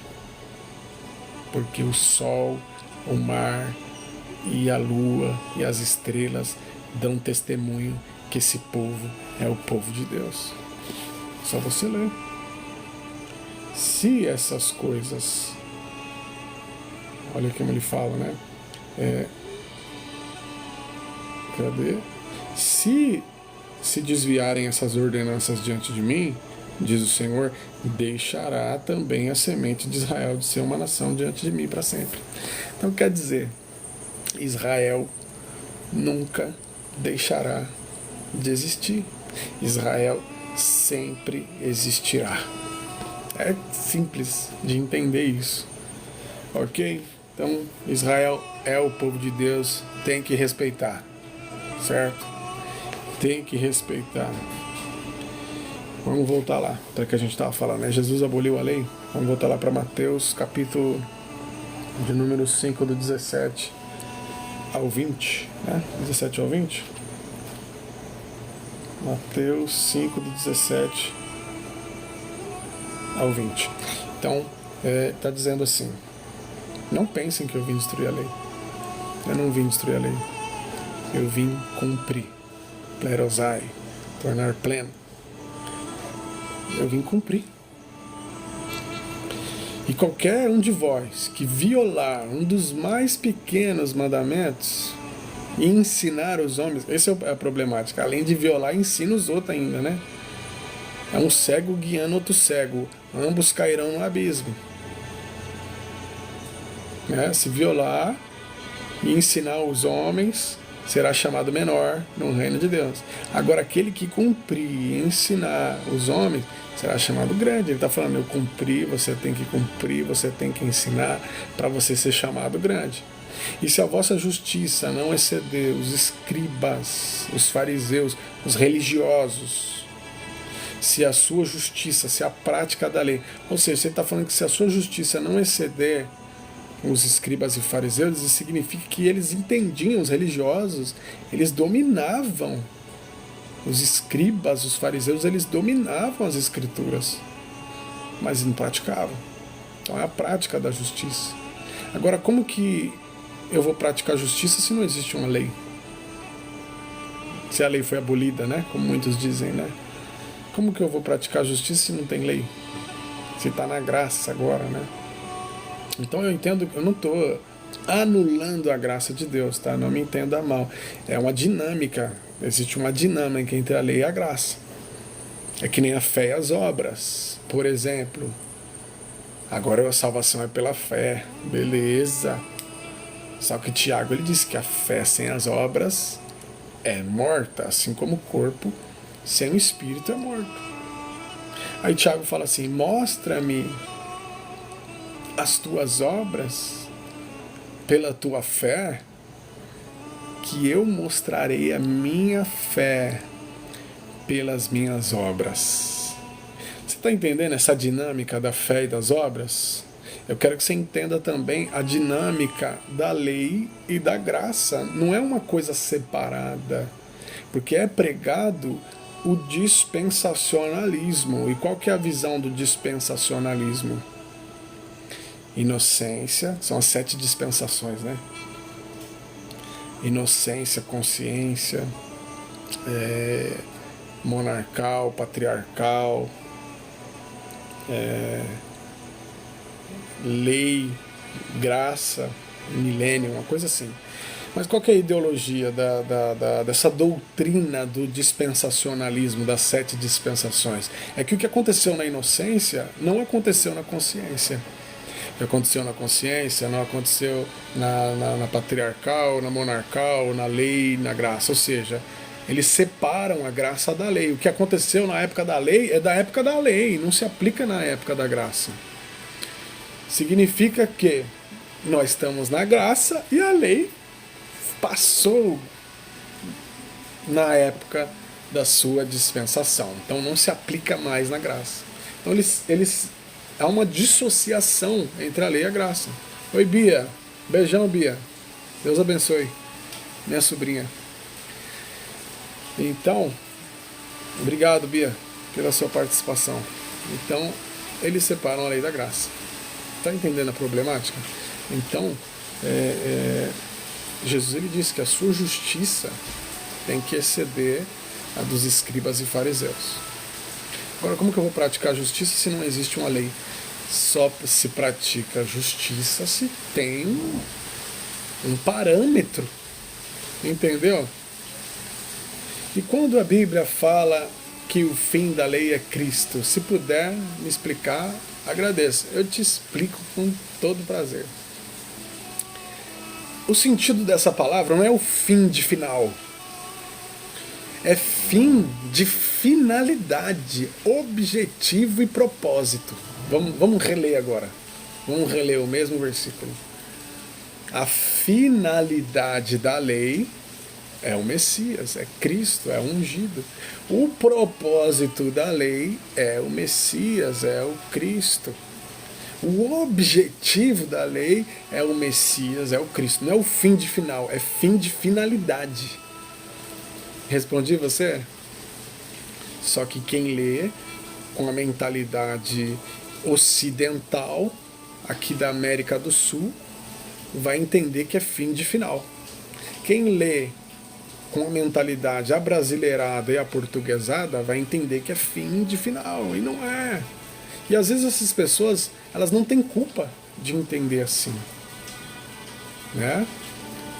Porque o sol, o mar e a lua e as estrelas dão testemunho que esse povo é o povo de Deus. Só você ler. Se essas coisas... Olha como ele fala, né? Cadê? Se desviarem essas ordenanças diante de mim, diz o Senhor, deixará também a semente de Israel de ser uma nação diante de mim para sempre. Então quer dizer, Israel nunca deixará de existir. Israel sempre existirá. É simples de entender isso. Ok? Então Israel é o povo de Deus, tem que respeitar. Certo? Tem que respeitar. Vamos voltar lá, para que a gente estava falando, né? Jesus aboliu a lei. Vamos voltar lá para Mateus, capítulo de número 5 do 17 ao 20, né? 17 ao 20. Mateus 5 do 17 ao 20. Então, está dizendo assim: não pensem que eu vim destruir a lei. Eu não vim destruir a lei. Eu vim cumprir. Plerosai, tornar pleno. Eu vim cumprir. E qualquer um de vós que violar um dos mais pequenos mandamentos e ensinar os homens, essa é a problemática, além de violar, ensina os outros ainda, né? É um cego guiando outro cego, ambos cairão no abismo. Se violar e ensinar os homens, será chamado menor no reino de Deus. Agora, aquele que cumprir e ensinar os homens, será chamado grande. Ele está falando: eu cumpri, você tem que cumprir, você tem que ensinar para você ser chamado grande. E se a vossa justiça não exceder os escribas, os fariseus, os religiosos, se a sua justiça, se a prática da lei, ou seja, você está falando que se a sua justiça não exceder os escribas e fariseus, isso significa que eles entendiam, os religiosos, eles dominavam. Os escribas, os fariseus, eles dominavam as escrituras, mas não praticavam. Então é a prática da justiça. Agora, como que eu vou praticar justiça se não existe uma lei? Se a lei foi abolida, né? Como muitos dizem, né? Como que eu vou praticar justiça se não tem lei? Se está na graça agora, né? Então eu entendo que eu não estou anulando a graça de Deus, tá? Não me entenda mal. É uma dinâmica. Existe uma dinâmica entre a lei e a graça. É que nem a fé e as obras. Por exemplo, agora a salvação é pela fé. Beleza. Só que Tiago, ele diz que a fé sem as obras é morta, assim como o corpo sem o espírito é morto. Aí Tiago fala assim: mostra-me as tuas obras pela tua fé, que eu mostrarei a minha fé pelas minhas obras. Você está entendendo essa dinâmica da fé e das obras? Eu quero que você entenda também a dinâmica da lei e da graça. Não é uma coisa separada, porque é pregado o dispensacionalismo. E qual que é a visão do dispensacionalismo? Inocência, são as 7 dispensações, né? Inocência, consciência, monarcal, patriarcal, lei, graça, milênio, uma coisa assim. Mas qual que é a ideologia dessa doutrina do dispensacionalismo, das 7 dispensações? É que o que aconteceu na inocência não aconteceu na consciência. O que aconteceu na consciência não aconteceu na patriarcal, na monarcal, na lei, na graça. Ou seja, eles separam a graça da lei. O que aconteceu na época da lei é da época da lei, não se aplica na época da graça. Significa que nós estamos na graça e a lei passou na época da sua dispensação. Então não se aplica mais na graça. Então há uma dissociação entre a lei e a graça. Oi, Bia. Beijão, Bia. Deus abençoe. Minha sobrinha. Então, obrigado, Bia, pela sua participação. Então, eles separam a lei da graça. Está entendendo a problemática? Então, Jesus ele disse que a sua justiça tem que exceder a dos escribas e fariseus. Agora, como que eu vou praticar a justiça se não existe uma lei? Só se pratica a justiça se tem um parâmetro. Entendeu? E quando a Bíblia fala que o fim da lei é Cristo, se puder me explicar, agradeço. Eu te explico com todo prazer. O sentido dessa palavra não é o fim de final. É fim de finalidade, objetivo e propósito. Vamos reler agora. Vamos reler o mesmo versículo. A finalidade da lei é o Messias, é Cristo, é o ungido. O propósito da lei é o Messias, é o Cristo. O objetivo da lei é o Messias, é o Cristo. Não é o fim de final, é fim de finalidade. Respondi você? Só que quem lê com a mentalidade ocidental, aqui da América do Sul, vai entender que é fim de final. Quem lê com a mentalidade abrasileirada e aportuguesada vai entender que é fim de final, e não é. E às vezes essas pessoas, elas não têm culpa de entender assim, né?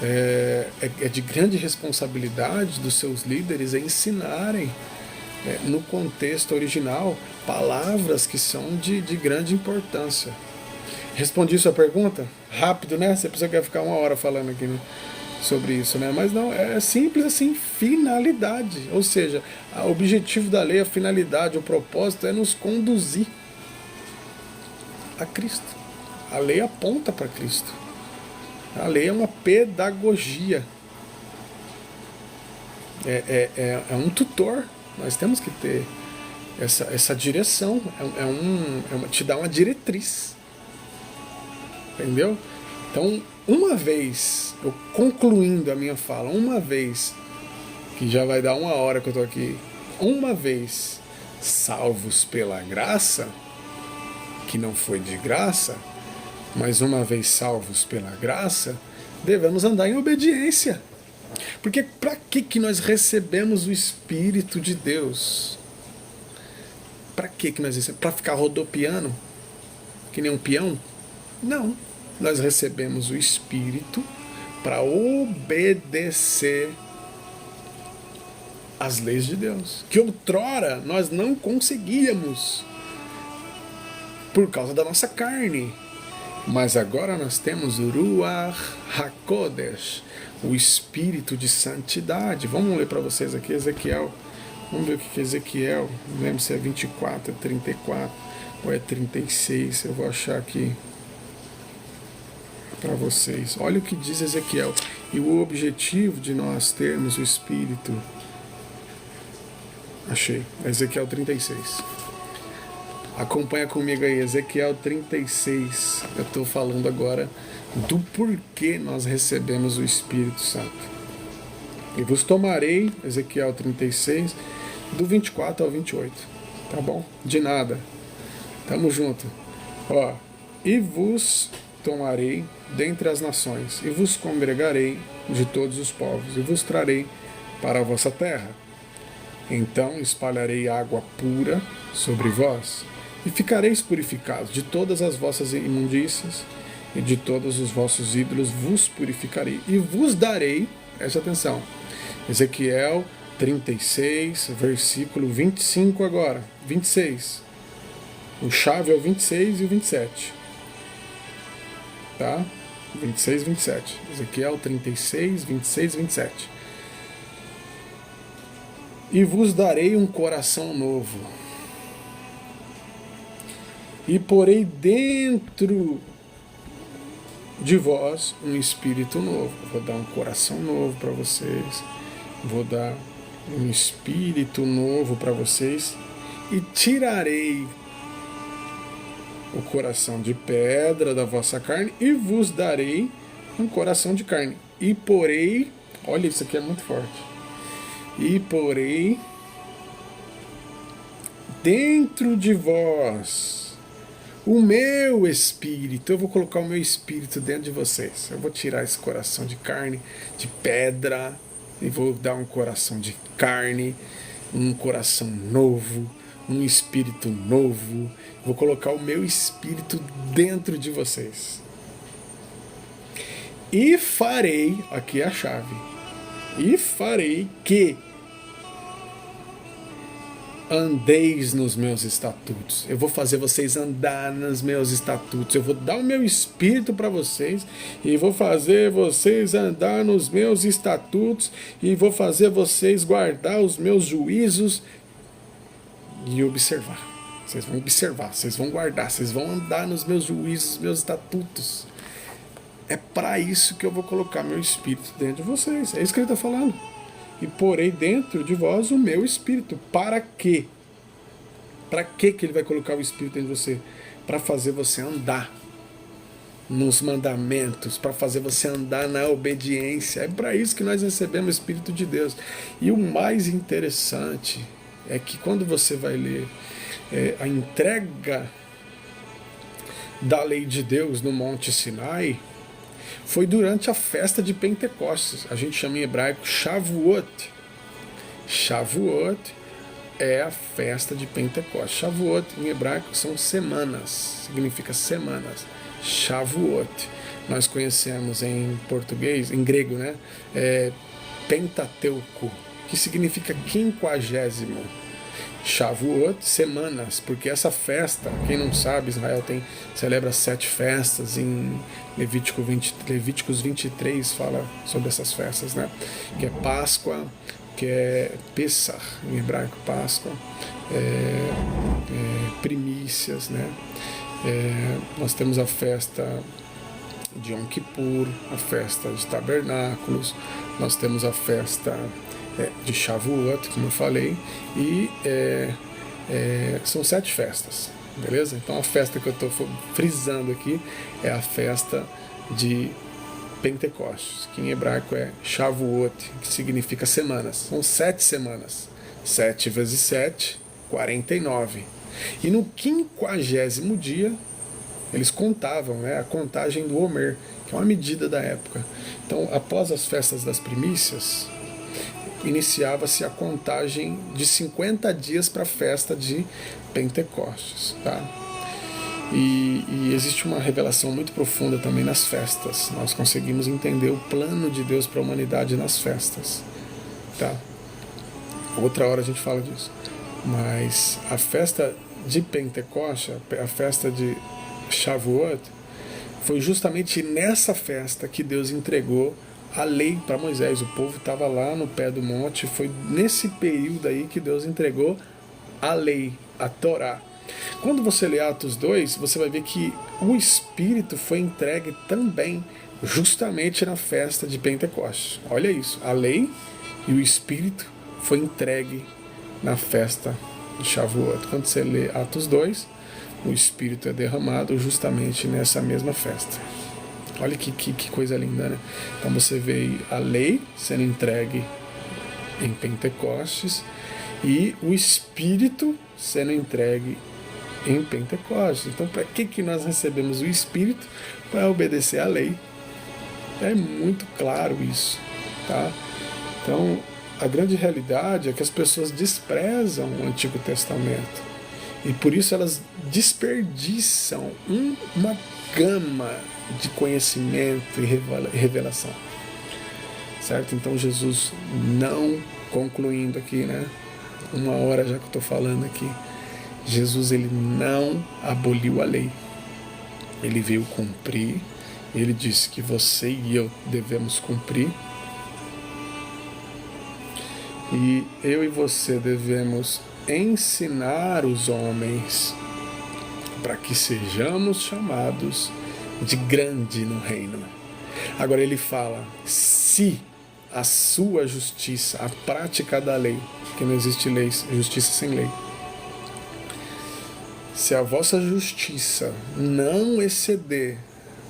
É de grande responsabilidade dos seus líderes ensinarem, no contexto original, palavras que são de grande importância. Respondi sua pergunta? Rápido, né? Você precisa ficar 1 hora falando aqui, né, sobre isso, né? Mas não, é simples assim, finalidade. Ou seja, o objetivo da lei, a finalidade, o propósito é nos conduzir a Cristo. A lei aponta para Cristo. A lei é uma pedagogia. É um tutor. Nós temos que ter essa direção. Te dá uma diretriz. Entendeu? Então, uma vez, eu concluindo a minha fala, uma vez, que já vai dar 1 hora que eu estou aqui, uma vez salvos pela graça, que não foi de graça, mas uma vez salvos pela graça, devemos andar em obediência. Porque para que nós recebemos o Espírito de Deus? Para que nós recebemos? Para ficar rodopiando? Que nem um peão? Não. Nós recebemos o Espírito para obedecer às leis de Deus, que outrora nós não conseguíamos por causa da nossa carne. Mas agora nós temos o Ruach HaKodesh, o Espírito de Santidade. Vamos ler para vocês aqui Ezequiel. Vamos ver o que é Ezequiel. Não lembro se é 24, é 34 ou é 36. Eu vou achar aqui para vocês. Olha o que diz Ezequiel. E o objetivo de nós termos o Espírito. Achei. Ezequiel 36. Acompanha comigo aí, Ezequiel 36. Eu estou falando agora do porquê nós recebemos o Espírito Santo. E vos tomarei, Ezequiel 36, do 24 ao 28. Tá bom? De nada. Tamo junto. Ó, e vos tomarei dentre as nações, e vos congregarei de todos os povos, e vos trarei para a vossa terra. Então espalharei água pura sobre vós, e ficareis purificados de todas as vossas imundícias, e de todos os vossos ídolos vos purificarei, e vos darei, preste atenção, Ezequiel 36, versículo 25 agora, 26. O chave é o 26 e o 27. Tá? 26 e 27. Ezequiel 36, 26 e 27. E vos darei um coração novo, e porei dentro de vós um espírito novo. Vou dar um coração novo para vocês. Vou dar um espírito novo para vocês. E tirarei o coração de pedra da vossa carne e vos darei um coração de carne. E porei, olha, isso aqui é muito forte. E porei dentro de vós o meu espírito. Eu vou colocar o meu espírito dentro de vocês. Eu vou tirar esse coração de carne, de pedra, e vou dar um coração de carne, um coração novo, um espírito novo. Vou colocar o meu espírito dentro de vocês. E farei, aqui é a chave, e farei que andeis nos meus estatutos. Eu vou fazer vocês andar nos meus estatutos. Eu vou dar o meu espírito para vocês e vou fazer vocês andar nos meus estatutos e vou fazer vocês guardar os meus juízos e observar. Vocês vão observar, vocês vão guardar, vocês vão andar nos meus juízos, nos meus estatutos. É para isso que eu vou colocar meu espírito dentro de vocês. É isso que ele está falando. E porei dentro de vós o meu espírito. Para quê? Para que ele vai colocar o espírito dentro de você? para fazer você andar nos mandamentos, para fazer você andar na obediência. É para isso que nós recebemos o Espírito de Deus. E o mais interessante é que quando você vai ler a entrega da lei de Deus no Monte Sinai, foi durante a festa de Pentecostes. A gente chama em hebraico Shavuot. Shavuot é a festa de Pentecostes. Shavuot em hebraico são semanas, significa semanas. Shavuot. Nós conhecemos em português, em grego, né? Pentateuco, que significa 50º. Shavuot, semanas, porque essa festa, quem não sabe, Israel celebra 7 festas, em Levíticos 23 fala sobre essas festas, né? Que é Páscoa, que é Pessah, em hebraico Páscoa, primícias, né? Nós temos a festa de Yom Kippur, a festa dos tabernáculos, nós temos a festa de Shavuot, como eu falei, e são 7 festas, beleza? Então a festa que eu estou frisando aqui é a festa de Pentecostes, que em hebraico é Shavuot, que significa semanas. São 7 semanas. 7 vezes 7, 49. E no 50º dia, eles contavam, né, a contagem do Homer, que é uma medida da época. Então, após as festas das primícias, iniciava-se a contagem de 50 dias para a festa de Pentecostes. Tá? E existe uma revelação muito profunda também nas festas. Nós conseguimos entender o plano de Deus para a humanidade nas festas. Tá? Outra hora a gente fala disso. Mas a festa de Pentecostes, a festa de Shavuot, foi justamente nessa festa que Deus entregou a lei para Moisés. O povo estava lá no pé do monte. Foi nesse período aí que Deus entregou a lei, a Torá. Quando você lê Atos 2, você vai ver que o Espírito foi entregue também justamente na festa de Pentecostes. Olha isso, a lei e o Espírito foi entregue na festa de Shavuot. Quando você lê Atos 2, o Espírito é derramado justamente nessa mesma festa. Olha que coisa linda, né? Então você vê a lei sendo entregue em Pentecostes e o Espírito sendo entregue em Pentecostes. Então, para que nós recebemos o Espírito? Para obedecer à lei. É muito claro isso, tá? Então, a grande realidade é que as pessoas desprezam o Antigo Testamento e por isso elas desperdiçam uma gama de conhecimento e revelação, certo? Então Jesus não, concluindo aqui, né? 1 hora já que eu estou falando aqui, Jesus ele não aboliu a lei, ele veio cumprir. Ele disse que você e eu devemos cumprir, e eu e você devemos ensinar os homens para que sejamos chamados de grande no reino. Agora ele fala, se a sua justiça, a prática da lei, que não existe lei, justiça sem lei, se a vossa justiça não exceder,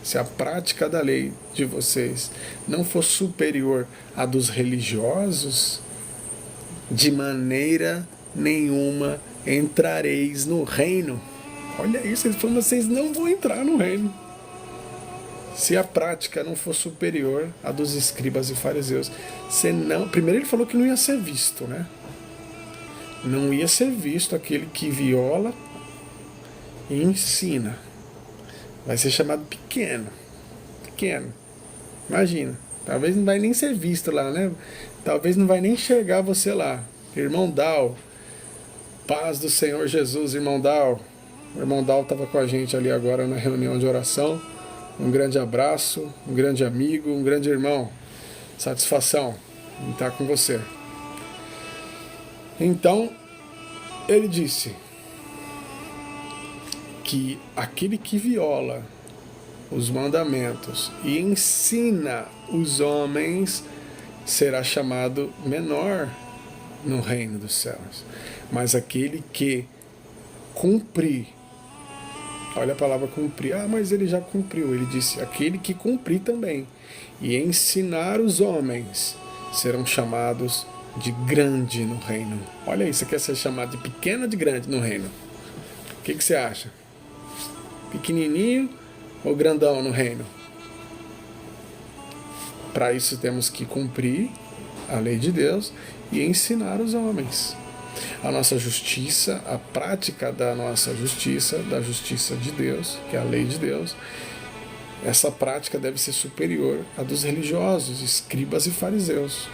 se a prática da lei de vocês não for superior à dos religiosos, de maneira nenhuma entrareis no reino. Olha isso, ele falou, vocês não vão entrar no reino se a prática não for superior à dos escribas e fariseus. Primeiro ele falou que não ia ser visto, né? Não ia ser visto aquele que viola e ensina. Vai ser chamado pequeno. Pequeno. Imagina. Talvez não vai nem ser visto lá, né? Talvez não vai nem enxergar você lá. Irmão Dal. Paz do Senhor Jesus, irmão Dal. O irmão Dal estava com a gente ali agora na reunião de oração. Um grande abraço, um grande amigo, um grande irmão. Satisfação em estar com você. Então, ele disse que aquele que viola os mandamentos e ensina os homens será chamado menor no reino dos céus. Mas aquele que cumprir Olha a palavra cumprir. Ah, mas ele já cumpriu. Ele disse, aquele que cumprir também. E ensinar os homens serão chamados de grande no reino. Olha isso, você quer ser chamado de pequeno ou de grande no reino? O que você acha? Pequenininho ou grandão no reino? Para isso temos que cumprir a lei de Deus e ensinar os homens. A nossa justiça, a prática da nossa justiça, da justiça de Deus, que é a lei de Deus, essa prática deve ser superior à dos religiosos, escribas e fariseus.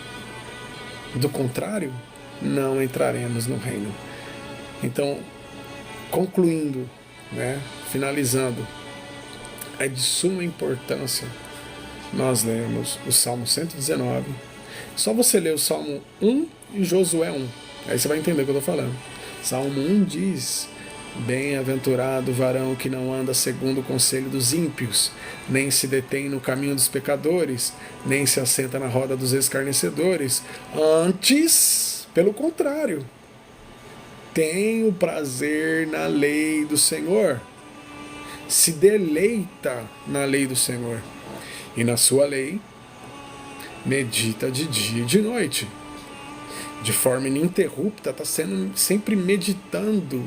Do contrário, não entraremos no reino. Então, concluindo, finalizando, é de suma importância nós lemos o Salmo 119. Só você ler o Salmo 1 e Josué 1. Aí você vai entender o que eu estou falando. Salmo 1 diz: bem-aventurado o varão que não anda segundo o conselho dos ímpios, nem se detém no caminho dos pecadores, nem se assenta na roda dos escarnecedores. Antes, pelo contrário, tem o prazer na lei do Senhor. Se deleita na lei do Senhor. E na sua lei, medita de dia e de noite. De forma ininterrupta, está sendo sempre meditando,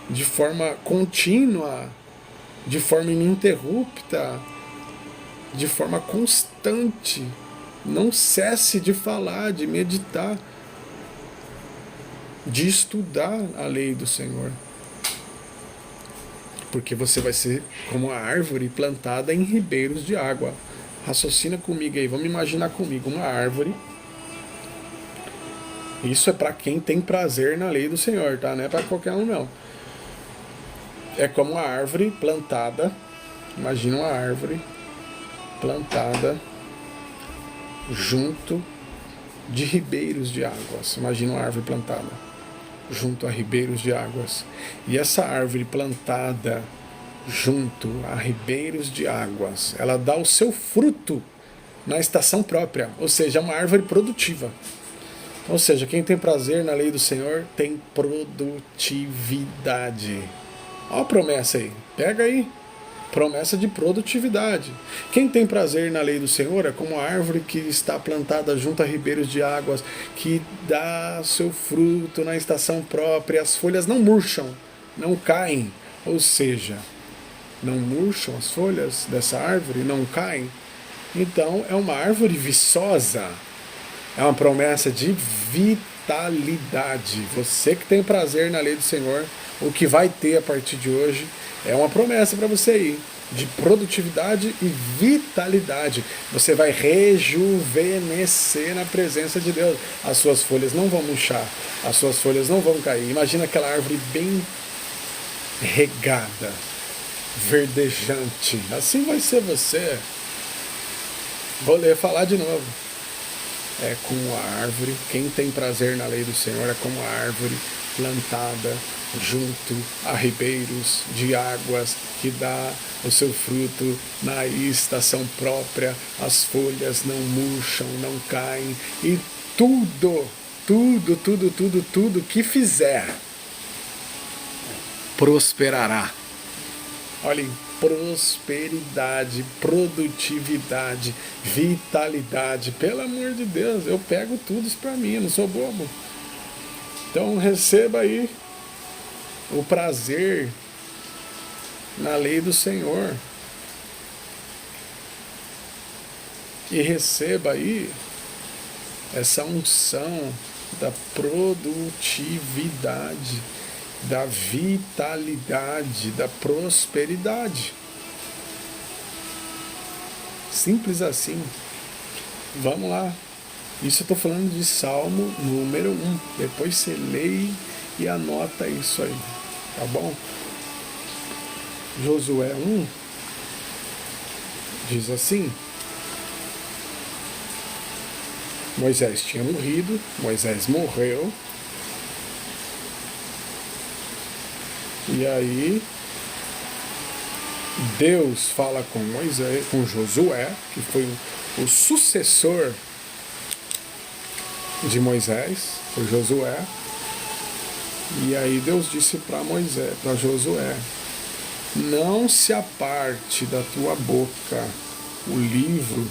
de forma contínua, de forma ininterrupta, de forma constante. Não cesse de falar, de meditar, de estudar a lei do Senhor. Porque você vai ser como a árvore plantada em ribeiros de água. Raciocina comigo aí, vamos imaginar comigo uma árvore. Isso é para quem tem prazer na lei do Senhor, tá? Não é para qualquer um, não. É como uma árvore plantada. Imagina uma árvore plantada junto de ribeiros de águas. Imagina uma árvore plantada junto a ribeiros de águas. E essa árvore plantada junto a ribeiros de águas, ela dá o seu fruto na estação própria, ou seja, é uma árvore produtiva. Ou seja, quem tem prazer na lei do Senhor tem produtividade. Olha a promessa aí, pega aí. Promessa de produtividade. Quem tem prazer na lei do Senhor é como a árvore que está plantada junto a ribeiros de águas, que dá seu fruto na estação própria, as folhas não murcham, não caem. Ou seja, não murcham as folhas dessa árvore, não caem. Então é uma árvore viçosa. É uma promessa de vitalidade. Você que tem prazer na lei do Senhor, o que vai ter a partir de hoje é uma promessa para você aí, de produtividade e vitalidade. Você vai rejuvenescer na presença de Deus. As suas folhas não vão murchar, as suas folhas não vão cair. Imagina aquela árvore bem regada, verdejante. Assim vai ser você. Vou falar de novo. É como a árvore, quem tem prazer na lei do Senhor é como a árvore plantada junto a ribeiros de águas, que dá o seu fruto na estação própria, as folhas não murcham, não caem, e tudo que fizer prosperará. Olhem, prosperidade, produtividade, vitalidade. Pelo amor de Deus, eu pego tudo isso para mim, eu não sou bobo. Então receba aí o prazer na lei do Senhor. E receba aí essa unção da produtividade, da vitalidade, da prosperidade. Simples assim. Vamos lá. Isso eu estou falando de Salmo número 1. Depois você lê e anota isso aí. Tá bom? Josué 1 diz assim: Moisés tinha morrido, Moisés morreu. E aí Deus fala com Moisés, com Josué, que foi o sucessor de Moisés, foi Josué. E aí Deus disse para Josué: Não se aparte da tua boca o livro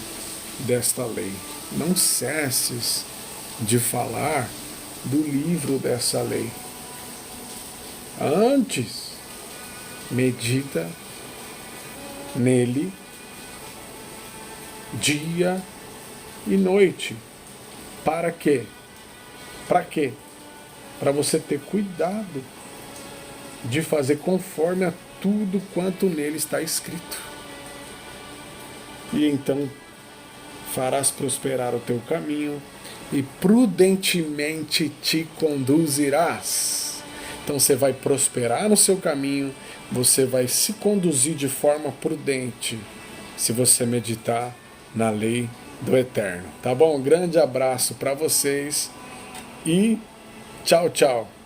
desta lei. Não cesses de falar do livro dessa lei. Antes, medita nele dia e noite. Para quê? Para quê? Para você ter cuidado de fazer conforme a tudo quanto nele está escrito. E então farás prosperar o teu caminho e prudentemente te conduzirás. Então você vai prosperar no seu caminho, você vai se conduzir de forma prudente, se você meditar na lei do Eterno. Tá bom? Um grande abraço para vocês e tchau, tchau.